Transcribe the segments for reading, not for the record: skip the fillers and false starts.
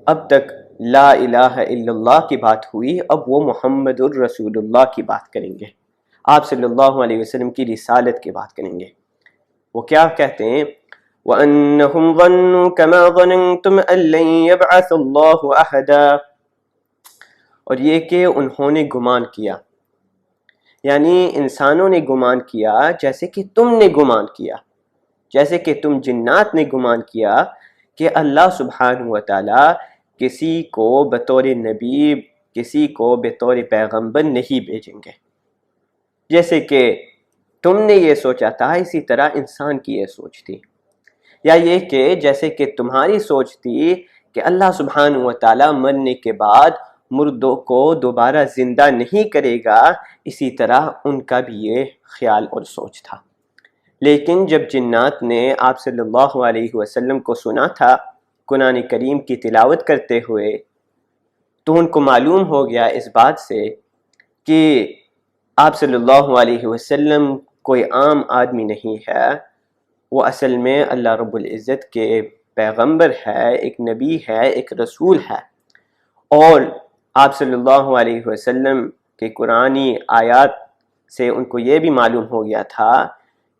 اب تک لا الہ الا اللہ کی بات ہوئی، اب وہ محمد الرسول اللہ کی بات کریں گے، آپ صلی اللہ علیہ وسلم کی رسالت کی بات کریں گے۔ وہ کیا کہتے ہیں؟ وَأَنَّهُمْ ظَنُّوا كَمَا ظَنَنْتُمْ أَن لَّن يَبْعَثَ اللَّهُ أَحَدًا، اور یہ کہ انہوں نے گمان کیا، یعنی انسانوں نے گمان کیا جیسے کہ تم نے گمان کیا، جیسے کہ تم جنات نے گمان کیا کہ اللہ سبحانہ و تعالی کسی کو بطور نبی، کسی کو بطور پیغمبر نہیں بھیجیں گے۔ جیسے کہ تم نے یہ سوچا تھا، اسی طرح انسان کی یہ سوچ تھی، یا یہ کہ جیسے کہ تمہاری سوچ تھی کہ اللہ سبحانہ و تعالی مرنے کے بعد مردوں کو دوبارہ زندہ نہیں کرے گا، اسی طرح ان کا بھی یہ خیال اور سوچ تھا۔ لیکن جب جنات نے آپ صلی اللہ علیہ وسلم کو سنا تھا قرآن کریم کی تلاوت کرتے ہوئے، تو ان کو معلوم ہو گیا اس بات سے کہ آپ صلی اللہ علیہ وسلم کوئی عام آدمی نہیں ہے، وہ اصل میں اللہ رب العزت کے پیغمبر ہے، ایک نبی ہے، ایک رسول ہے۔ اور آپ صلی اللہ علیہ وسلم کے قرآنی آیات سے ان کو یہ بھی معلوم ہو گیا تھا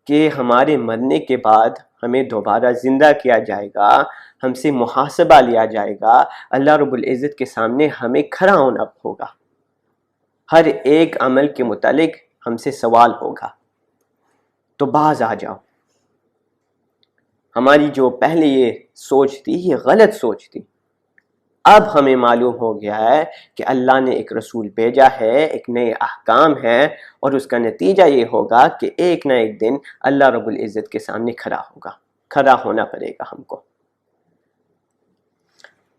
کہ ہمارے مرنے کے بعد ہمیں دوبارہ زندہ کیا جائے گا، ہم سے محاسبہ لیا جائے گا، اللہ رب العزت کے سامنے ہمیں کھڑا ہونا ہوگا، ہر ایک عمل کے متعلق ہم سے سوال ہوگا۔ تو باز آ جاؤ، ہماری جو پہلے یہ سوچ تھی یہ غلط سوچ تھی، اب ہمیں معلوم ہو گیا ہے کہ اللہ نے ایک رسول بھیجا ہے، ایک نئے احکام ہیں، اور اس کا نتیجہ یہ ہوگا کہ ایک نہ ایک دن اللہ رب العزت کے سامنے کھڑا ہونا پڑے گا ہم کو۔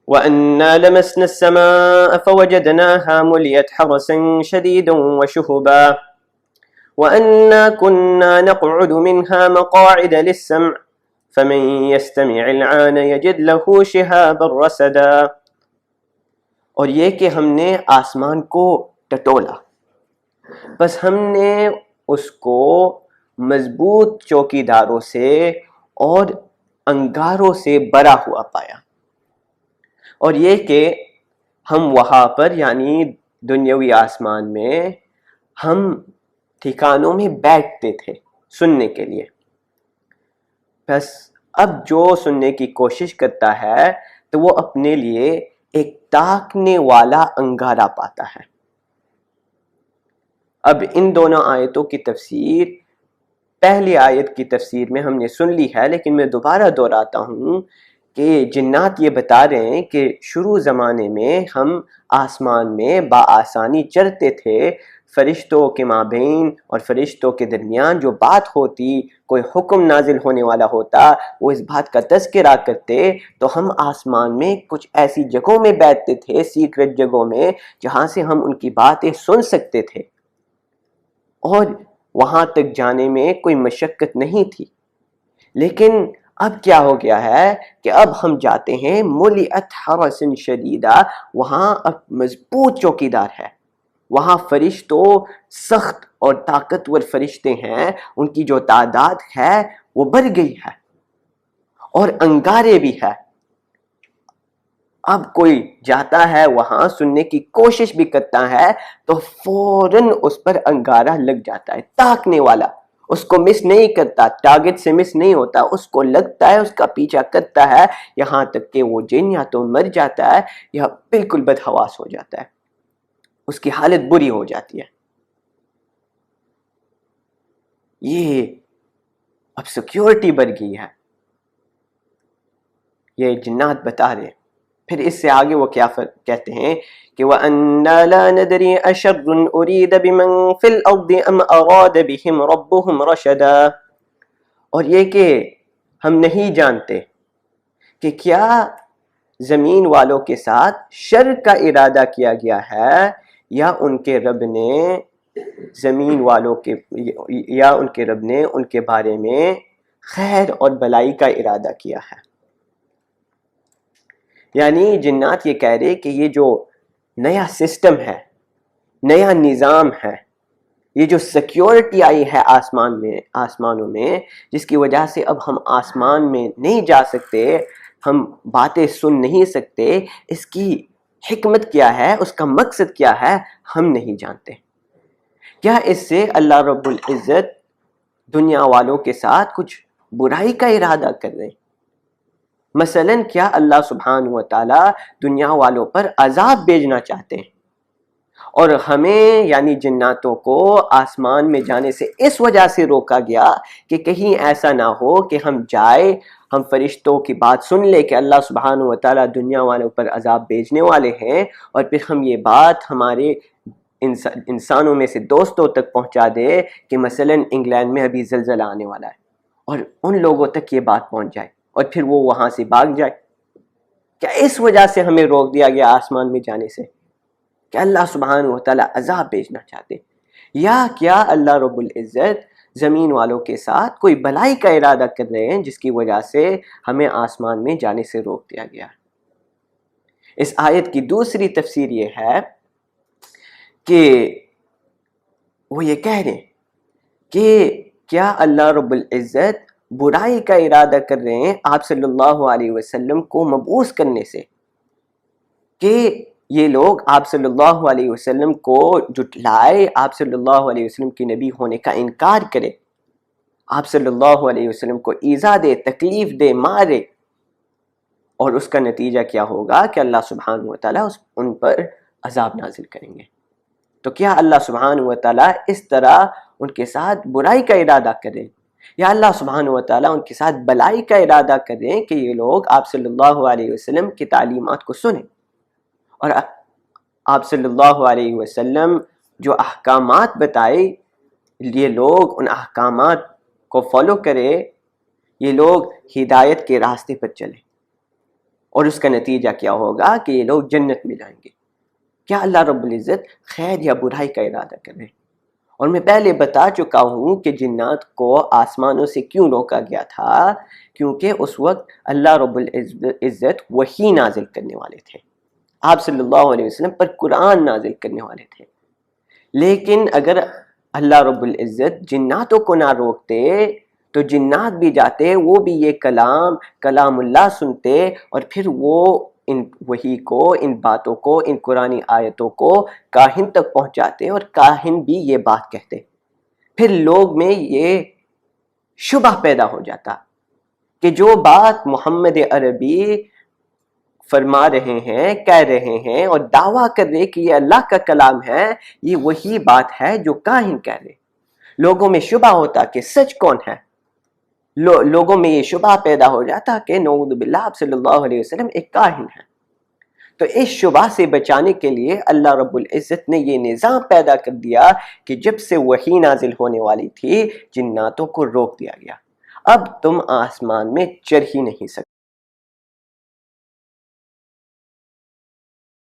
وَأَنَّا لَمَسْنَا السَّمَاءَ فَوَجَدْنَاهَا مُلِيَتْ حَرَسًا شَدِيدًا وَشُهُبًا وَأَنَّا كُنَّا نَقْعُدُ مِنْهَا مَقَاعِدَ لِلسَّمْعِ فَمَن يَسْتَمِعِ الْآنَ يَجِدْ لَهُ شِهَابًا رَّصَدًا، اور یہ کہ ہم نے آسمان کو ٹٹولا، بس ہم نے اس کو مضبوط چوکیداروں سے اور انگاروں سے بھرا ہوا پایا، اور یہ کہ ہم وہاں پر یعنی دنیاوی آسمان میں ہم ٹھکانوں میں بیٹھتے تھے سننے کے لیے، بس اب جو سننے کی کوشش کرتا ہے تو وہ اپنے لیے ایک تاکنے والا انگارہ پاتا ہے۔ اب ان دونوں آیتوں کی تفسیر پہلی آیت کی تفسیر میں ہم نے سن لی ہے، لیکن میں دوبارہ دہراتا ہوں کہ جنات یہ بتا رہے ہیں کہ شروع زمانے میں ہم آسمان میں بآسانی چڑھتے تھے، فرشتوں کے مابین اور فرشتوں کے درمیان جو بات ہوتی، کوئی حکم نازل ہونے والا ہوتا، وہ اس بات کا تذکرہ کرتے، تو ہم آسمان میں کچھ ایسی جگہوں میں بیٹھتے تھے، سیکرٹ جگہوں میں، جہاں سے ہم ان کی باتیں سن سکتے تھے، اور وہاں تک جانے میں کوئی مشقت نہیں تھی۔ لیکن اب کیا ہو گیا ہے کہ اب ہم جاتے ہیں مُلِئَتْ حَرَسٍ شَدِيدًا، وہاں اب مضبوط چوکیدار ہے، وہاں فرشتوں سخت اور طاقتور فرشتے ہیں، ان کی جو تعداد ہے وہ بڑھ گئی ہے، اور انگارے بھی ہے۔ اب کوئی جاتا ہے وہاں سننے کی کوشش بھی کرتا ہے تو فوراً اس پر انگارہ لگ جاتا ہے، تاکنے والا، اس کو مس نہیں کرتا، ٹارگٹ سے مس نہیں ہوتا، اس کو لگتا ہے، اس کا پیچھا کرتا ہے، یہاں تک کہ وہ جن یا تو مر جاتا ہے یا بالکل بدحواس ہو جاتا ہے، اس کی حالت بری ہو جاتی ہے۔ یہ اب سیکیورٹی بڑھ گئی ہے، یہ جنات بتا رہے ہیں۔ پھر اس سے آگے وہ کیا کہتے ہیں کہ وَأَنَّا لَا نَدْرِي أَشَرٌ أُرِيدَ بِمَن فِي الْأَرْضِ أَمْ أَرَادَ بِهِمْ رَبُّهُمْ رَشَدًا، اور یہ کہ ہم نہیں جانتے کہ کیا زمین والوں کے ساتھ شر کا ارادہ کیا گیا ہے، یا ان کے رب نے زمین والوں کے یا ان کے رب نے ان کے بارے میں خیر اور بھلائی کا ارادہ کیا ہے۔ یعنی جنات یہ کہہ رہے کہ یہ جو نیا سسٹم ہے، نیا نظام ہے، یہ جو سیکیورٹی آئی ہے آسمانوں میں، جس کی وجہ سے اب ہم آسمان میں نہیں جا سکتے، ہم باتیں سن نہیں سکتے، اس کی حکمت کیا ہے، اس کا مقصد کیا ہے، ہم نہیں جانتے۔ کیا اس سے اللہ رب العزت دنیا والوں کے ساتھ کچھ برائی کا ارادہ کر رہے ہیں؟ مثلاً کیا اللہ سبحانہ و تعالی دنیا والوں پر عذاب بھیجنا چاہتے ہیں اور ہمیں یعنی جناتوں کو آسمان میں جانے سے اس وجہ سے روکا گیا کہ کہیں ایسا نہ ہو کہ ہم جائیں، ہم فرشتوں کی بات سن لے کہ اللہ سبحانہ و تعالی دنیا والوں پر عذاب بھیجنے والے ہیں، اور پھر ہم یہ بات ہمارے انسانوں میں سے دوستوں تک پہنچا دے کہ مثلاً انگلینڈ میں ابھی زلزلہ آنے والا ہے، اور ان لوگوں تک یہ بات پہنچ جائے اور پھر وہ وہاں سے بھاگ جائے۔ کیا اس وجہ سے ہمیں روک دیا گیا آسمان میں جانے سے کہ اللہ سبحانہ و تعالی عذاب بھیجنا چاہتے؟ یا کیا اللہ رب العزت زمین والوں کے ساتھ کوئی بلائی کا ارادہ کر رہے ہیں جس کی وجہ سے ہمیں آسمان میں جانے سے روک دیا گیا؟ اس آیت کی دوسری تفسیر یہ ہے کہ وہ یہ کہہ رہے ہیں کہ کیا اللہ رب العزت برائی کا ارادہ کر رہے ہیں آپ صلی اللہ علیہ وسلم کو مبعوث کرنے سے، کہ یہ لوگ آپ صلی اللہ علیہ وسلم کو جھٹلائے، آپ صلی اللہ علیہ وسلم کی نبی ہونے کا انکار کرے، آپ صلی اللہ علیہ وسلم کو ایذا دے، تکلیف دے، مارے، اور اس کا نتیجہ کیا ہوگا کہ اللہ سبحانہ و تعالیٰ ان پر عذاب نازل کریں گے؟ تو کیا اللہ سبحانہ و تعالیٰ اس طرح ان کے ساتھ برائی کا ارادہ کریں، یا اللہ سبحانہ و تعالیٰ ان کے ساتھ بلائی کا ارادہ کریں کہ یہ لوگ آپ صلی اللہ علیہ وسلم کی تعلیمات کو سنیں اور آپ صلی اللہ علیہ وسلم جو احکامات بتائے یہ لوگ ان احکامات کو فالو کرے، یہ لوگ ہدایت کے راستے پر چلیں، اور اس کا نتیجہ کیا ہوگا کہ یہ لوگ جنت میں جائیں گے؟ کیا اللہ رب العزت خیر یا برائی کا ارادہ کر رہے ہیں؟ اور میں پہلے بتا چکا ہوں کہ جنات کو آسمانوں سے کیوں روکا گیا تھا، کیونکہ اس وقت اللہ رب العزت وحی نازل کرنے والے تھے، آپ صلی اللہ علیہ وسلم پر قرآن نازل کرنے والے تھے۔ لیکن اگر اللہ رب العزت جناتوں کو نہ روکتے تو جنات بھی جاتے، وہ بھی یہ کلام اللہ سنتے، اور پھر وہ ان وحی کو، ان باتوں کو، ان قرآنی آیتوں کو کاہن تک پہنچاتے، اور کاہن بھی یہ بات کہتے، پھر لوگ میں یہ شبہ پیدا ہو جاتا کہ جو بات محمد عربی فرما رہے ہیں، کہہ رہے ہیں اور دعویٰ کر رہے کہ یہ اللہ کا کلام ہے، یہ وہی بات ہے جو کاہن کہہ رہے۔ لوگوں میں شبہ ہوتا کہ سچ کون ہے، لوگوں میں یہ شبہ پیدا ہو جاتا کہ نعوذ باللہ آپ صلی اللہ علیہ وسلم ایک کاہن ہے۔ تو اس شبہ سے بچانے کے لیے اللہ رب العزت نے یہ نظام پیدا کر دیا کہ جب سے وحی نازل ہونے والی تھی جناتوں کو روک دیا گیا، اب تم آسمان میں چڑھ ہی نہیں سکتے۔